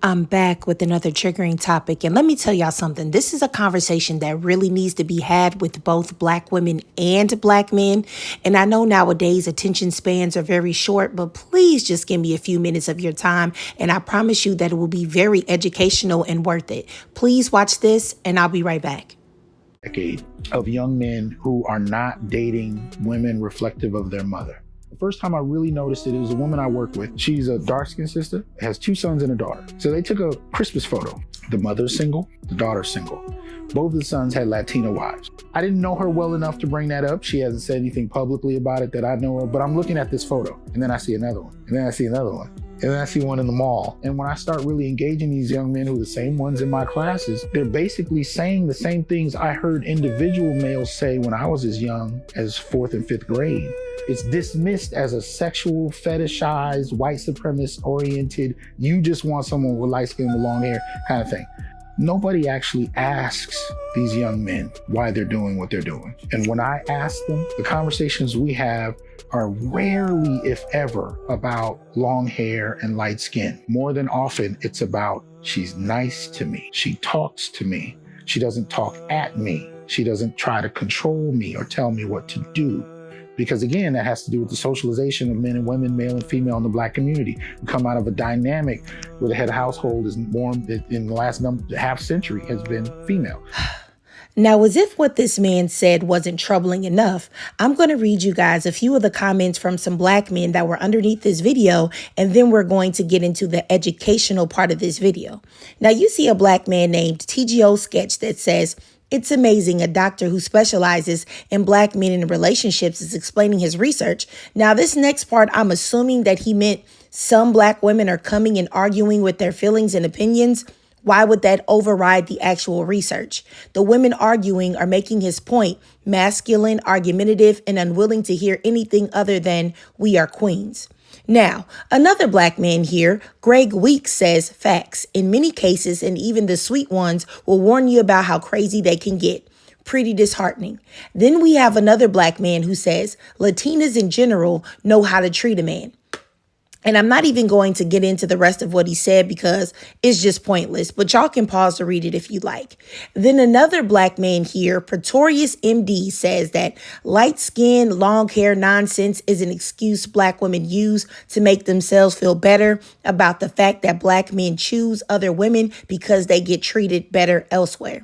I'm back with another triggering topic. And let me tell y'all something. This is a conversation that really needs to be had with both Black women and Black men. And I know nowadays attention spans are very short, but please just give me a few minutes of your time. And I promise you that it will be very educational and worth it. Please watch this and I'll be right back. Decade of young men who are not dating women reflective of their mother. The first time I really noticed it was a woman I work with. She's a dark-skinned sister, has 2 sons and a daughter. So they took a Christmas photo. The mother's single, the daughter's single. Both of the sons had Latina wives. I didn't know her well enough to bring that up. She hasn't said anything publicly about it that I know of, but I'm looking at this photo and then I see another one and then I see another one. And then I see one in the mall. And when I start really engaging these young men who are the same ones in my classes, they're basically saying the same things I heard individual males say when I was as young as 4th and 5th grade. It's dismissed as a sexual, fetishized, white supremacist oriented, you just want someone with light skin with long hair kind of thing. Nobody actually asks these young men why they're doing what they're doing. And when I ask them, the conversations we have are rarely, if ever, about long hair and light skin. More than often, it's about, she's nice to me. She talks to me. She doesn't talk at me. She doesn't try to control me or tell me what to do. Because again, that has to do with the socialization of men and women, male and female in the Black community. We come out of a dynamic where the head of household is more, in the last half century, has been female. Now, as if what this man said wasn't troubling enough, I'm going to read you guys a few of the comments from some Black men that were underneath this video, and then we're going to get into the educational part of this video. Now, you see a Black man named TGO Sketch that says, "It's amazing a doctor who specializes in Black men and relationships is explaining his research." Now, this next part, I'm assuming that he meant some Black women are coming and arguing with their feelings and opinions. Why would that override the actual research? The women arguing are making his point, masculine, argumentative, and unwilling to hear anything other than "we are queens." Now, another Black man here, Greg Weeks, says, "Facts. In many cases, and even the sweet ones will warn you about how crazy they can get. Pretty disheartening." Then we have another Black man who says, "Latinas in general know how to treat a man." And I'm not even going to get into the rest of what he said because it's just pointless, but y'all can pause to read it if you like. Then another Black man here, Pretorius MD, says that light skin, long hair nonsense is an excuse Black women use to make themselves feel better about the fact that Black men choose other women because they get treated better elsewhere.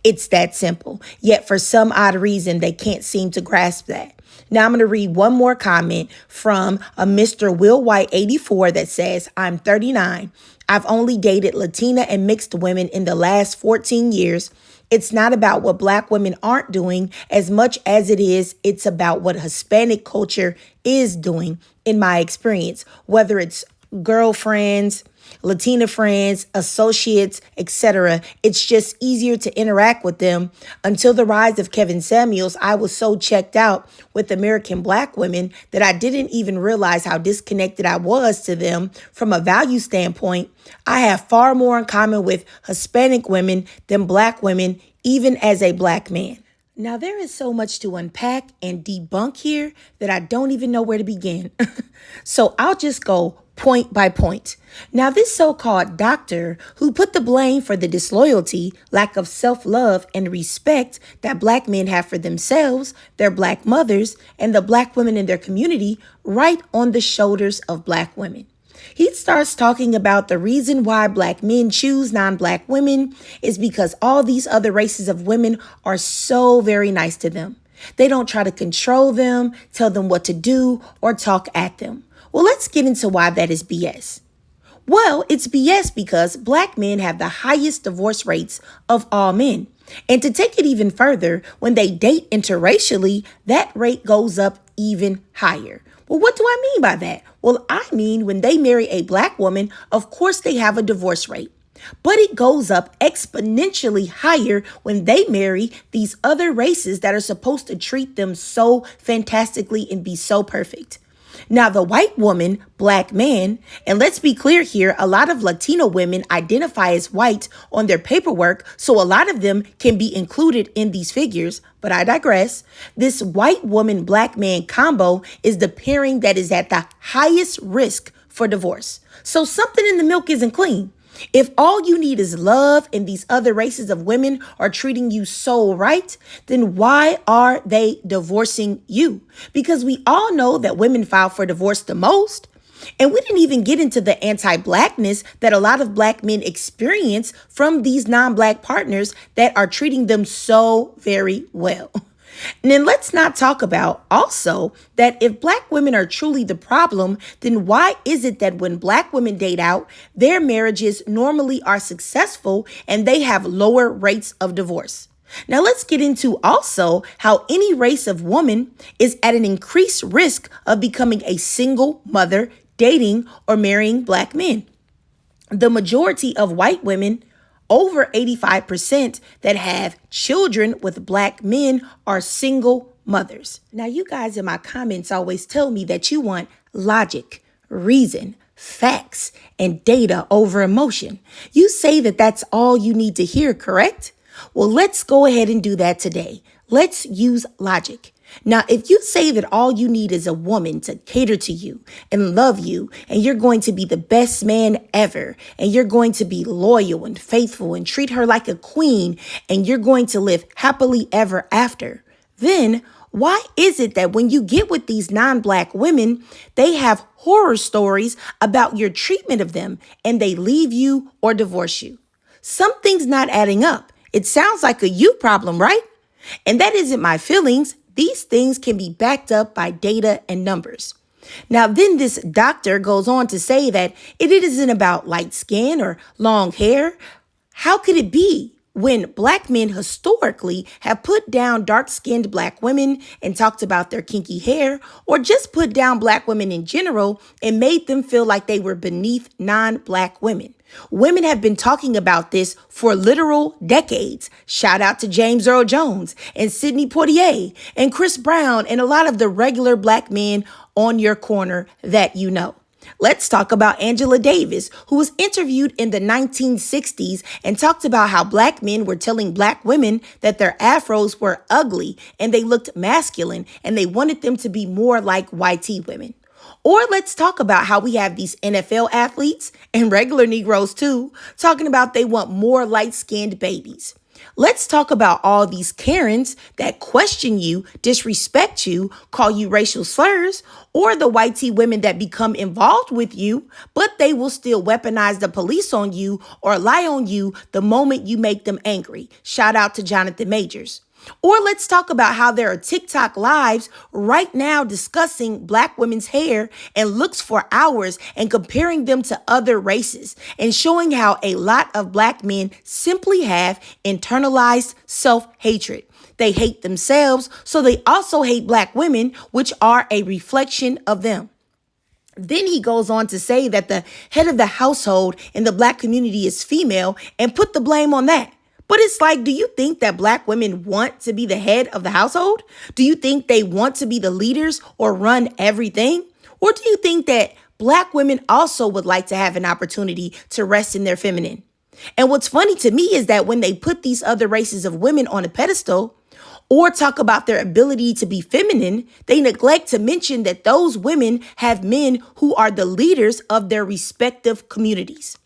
It's that simple. Yet for some odd reason, they can't seem to grasp that. Now I'm going to read one more comment from a Mr. Will White 84 that says, "I'm 39. I've only dated Latina and mixed women in the last 14 years. It's not about what Black women aren't doing as much as it's about what Hispanic culture is doing in my experience, whether it's girlfriends, Latina friends, associates, etc. It's just easier to interact with them. Until the rise of Kevin Samuels, I was so checked out with American Black women that I didn't even realize how disconnected I was to them from a value standpoint. I have far more in common with Hispanic women than Black women, even as a Black man." Now, there is so much to unpack and debunk here that I don't even know where to begin. So I'll just go point by point. Now, this so-called doctor who put the blame for the disloyalty, lack of self-love, and respect that Black men have for themselves, their Black mothers, and the Black women in their community right on the shoulders of Black women. He starts talking about the reason why Black men choose non-Black women is because all these other races of women are so very nice to them. They don't try to control them, tell them what to do, or talk at them. Well, let's get into why that is BS. Well, it's BS because Black men have the highest divorce rates of all men. And to take it even further, when they date interracially, that rate goes up even higher. Well, what do I mean by that? Well, I mean when they marry a Black woman, of course they have a divorce rate. But it goes up exponentially higher when they marry these other races that are supposed to treat them so fantastically and be so perfect. Now, the white woman, Black man, and let's be clear here, a lot of Latino women identify as white on their paperwork, so a lot of them can be included in these figures, but I digress. This white woman, Black man combo is the pairing that is at the highest risk for divorce. So something in the milk isn't clean. If all you need is love and these other races of women are treating you so right, then why are they divorcing you? Because we all know that women file for divorce the most. And we didn't even get into the anti-blackness that a lot of black men experience from these non-black partners that are treating them so very well. And then let's not talk about also that if black women are truly the problem, then why is it that when black women date out, their marriages normally are successful and they have lower rates of divorce? Now let's get into also how any race of woman is at an increased risk of becoming a single mother, dating or marrying black men. The majority of white women, over 85%, that have children with black men are single mothers. Now, you guys in my comments always tell me that you want logic, reason, facts, and data over emotion. You say that that's all you need to hear, correct? Well, let's go ahead and do that today. Let's use logic. Now, if you say that all you need is a woman to cater to you and love you, and you're going to be the best man ever, and you're going to be loyal and faithful and treat her like a queen, and you're going to live happily ever after, then why is it that when you get with these non-black women, they have horror stories about your treatment of them and they leave you or divorce you? Something's not adding up. It sounds like a you problem, right? And that isn't my feelings. These things can be backed up by data and numbers. Now, then this doctor goes on to say that it isn't about light skin or long hair. How could it be when black men historically have put down dark-skinned black women and talked about their kinky hair, or just put down black women in general and made them feel like they were beneath non-black women? Women have been talking about this for literal decades. Shout out to James Earl Jones and Sidney Poitier and Chris Brown and a lot of the regular black men on your corner that you know. Let's talk about Angela Davis, who was interviewed in the 1960s and talked about how black men were telling black women that their afros were ugly and they looked masculine and they wanted them to be more like white women. Or let's talk about how we have these NFL athletes and regular Negroes too, talking about they want more light-skinned babies. Let's talk about all these Karens that question you, disrespect you, call you racial slurs, or the white women that become involved with you, but they will still weaponize the police on you or lie on you the moment you make them angry. Shout out to Jonathan Majors. Or let's talk about how there are TikTok lives right now discussing black women's hair and looks for hours and comparing them to other races and showing how a lot of black men simply have internalized self-hatred. They hate themselves, so they also hate black women, which are a reflection of them. Then he goes on to say that the head of the household in the black community is female and put the blame on that. But it's like, do you think that black women want to be the head of the household? Do you think they want to be the leaders or run everything? Or do you think that black women also would like to have an opportunity to rest in their feminine? And what's funny to me is that when they put these other races of women on a pedestal or talk about their ability to be feminine, they neglect to mention that those women have men who are the leaders of their respective communities.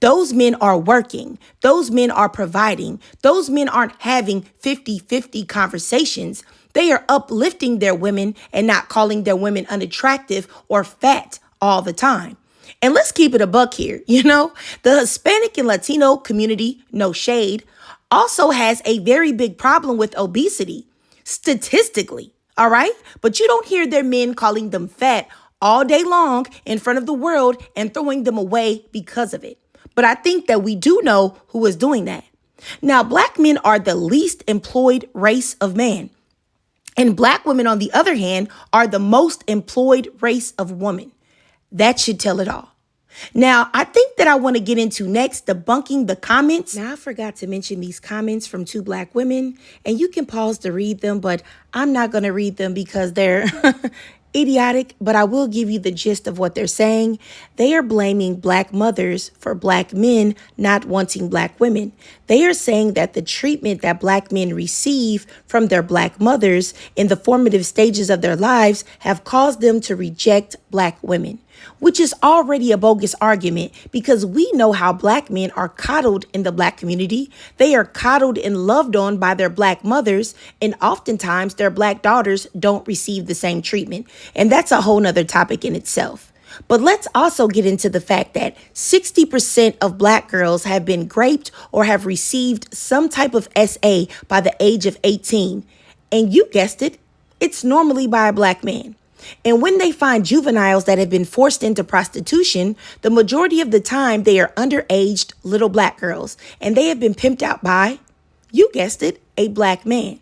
Those men are working. Those men are providing. Those men aren't having 50-50 conversations. They are uplifting their women and not calling their women unattractive or fat all the time. And let's keep it a buck here. The Hispanic and Latino community, no shade, also has a very big problem with obesity, statistically, all right? But you don't hear their men calling them fat all day long in front of the world and throwing them away because of it. But I think that we do know who is doing that. Now, black men are the least employed race of man. And black women, on the other hand, are the most employed race of women. That should tell it all. Now, I think that I want to get into next debunking the comments. Now, I forgot to mention these comments from two black women, and you can pause to read them, but I'm not going to read them because they're idiotic, but I will give you the gist of what they're saying. They are blaming black mothers for black men not wanting black women. They are saying that the treatment that black men receive from their black mothers in the formative stages of their lives have caused them to reject black women. which is already a bogus argument because we know how black men are coddled in the black community. They are coddled and loved on by their black mothers, and oftentimes their black daughters don't receive the same treatment. And that's a whole nother topic in itself. But let's also get into the fact that 60% of black girls have been raped or have received some type of SA by the age of 18. And you guessed it, it's normally by a black man. And when they find juveniles that have been forced into prostitution, the majority of the time they are underaged little black girls, and they have been pimped out by, you guessed it, a black man.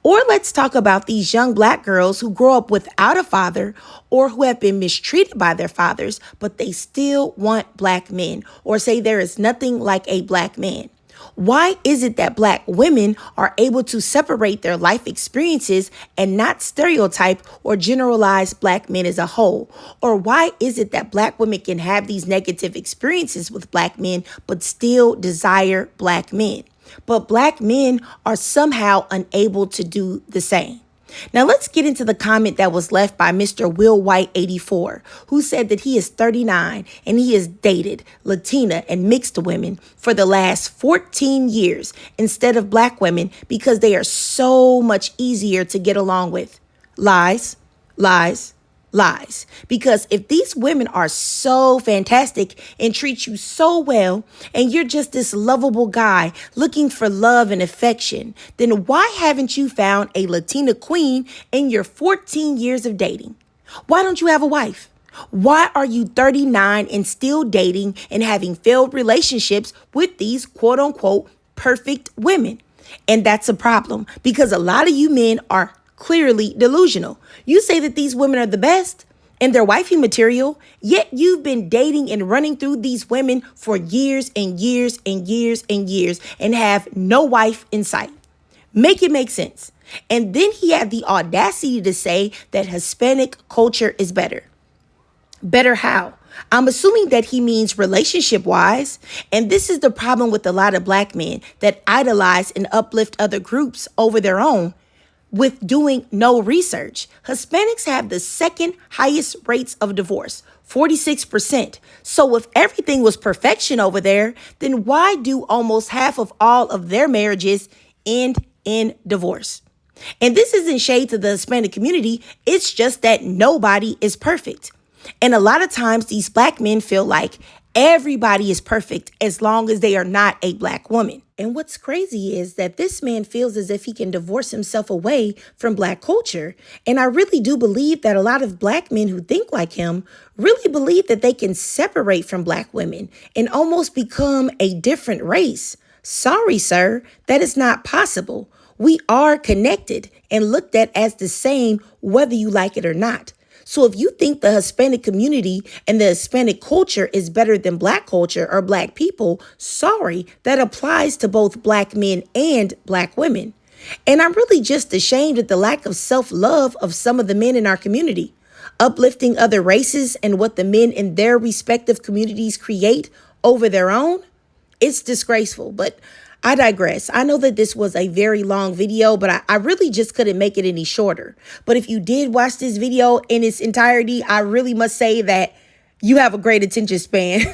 Or let's talk about these young black girls who grow up without a father or who have been mistreated by their fathers, but they still want black men or say there is nothing like a black man. Why is it that black women are able to separate their life experiences and not stereotype or generalize black men as a whole? Or why is it that black women can have these negative experiences with black men but still desire black men? But black men are somehow unable to do the same. Now let's get into the comment that was left by Mr. Will White 84, who said that he is 39 and he has dated Latina and mixed women for the last 14 years instead of black women because they are so much easier to get along with. Lies, lies, lies. Because if these women are so fantastic and treat you so well, and you're just this lovable guy looking for love and affection, then why haven't you found a Latina queen in your 14 years of dating? Why don't you have a wife? Why are you 39 and still dating and having failed relationships with these quote unquote perfect women? And that's a problem because a lot of you men are clearly delusional. You say that these women are the best and they're wifey material, yet you've been dating and running through these women for years and years and years and years and have no wife in sight. Make it make sense. And then he had the audacity to say that Hispanic culture is better. Better how? I'm assuming that he means relationship wise. And this is the problem with a lot of black men that idolize and uplift other groups over their own with doing no research. Hispanics have the second highest rates of divorce, 46%. So if everything was perfection over there, then why do almost half of all of their marriages end in divorce? And this isn't shade to the Hispanic community. It's just that nobody is perfect. And a lot of times these black men feel like everybody is perfect as long as they are not a black woman. And what's crazy is that this man feels as if he can divorce himself away from black culture. And I really do believe that a lot of black men who think like him really believe that they can separate from black women and almost become a different race. Sorry, sir, that is not possible. We are connected and looked at as the same, whether you like it or not. So if you think the Hispanic community and the Hispanic culture is better than black culture or black people, sorry, that applies to both black men and black women. And I'm really just ashamed at the lack of self-love of some of the men in our community. Uplifting other races and what the men in their respective communities create over their own, it's disgraceful. But I digress. I know that this was a very long video, but I really just couldn't make it any shorter. But if you did watch this video in its entirety, I really must say that you have a great attention span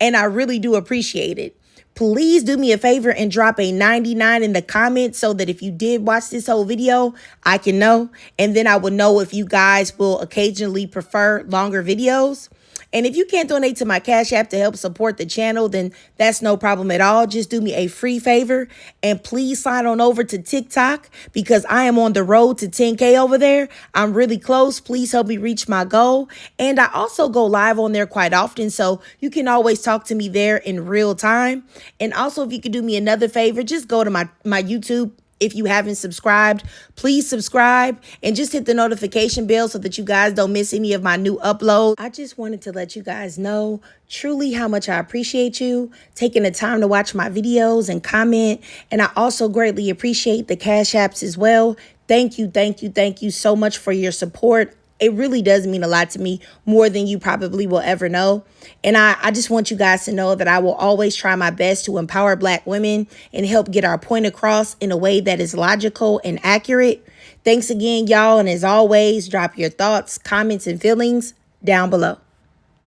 and I really do appreciate it. Please do me a favor and drop a 99 in the comments so that if you did watch this whole video, I can know. And then I will know if you guys will occasionally prefer longer videos. And if you can't donate to my Cash App to help support the channel, then that's no problem at all. Just do me a free favor and please sign on over to TikTok because I am on the road to 10K over there. I'm really close. Please help me reach my goal. And I also go live on there quite often, so you can always talk to me there in real time. And also, if you could do me another favor, just go to my YouTube. If you haven't subscribed, please subscribe and just hit the notification bell so that you guys don't miss any of my new uploads. I just wanted to let you guys know truly how much I appreciate you taking the time to watch my videos and comment. And I also greatly appreciate the Cash Apps as well. Thank you, thank you, thank you so much for your support. It really does mean a lot to me, more than you probably will ever know. And I just want you guys to know that I will always try my best to empower black women and help get our point across in a way that is logical and accurate. Thanks again, y'all. And as always, drop your thoughts, comments, and feelings down below.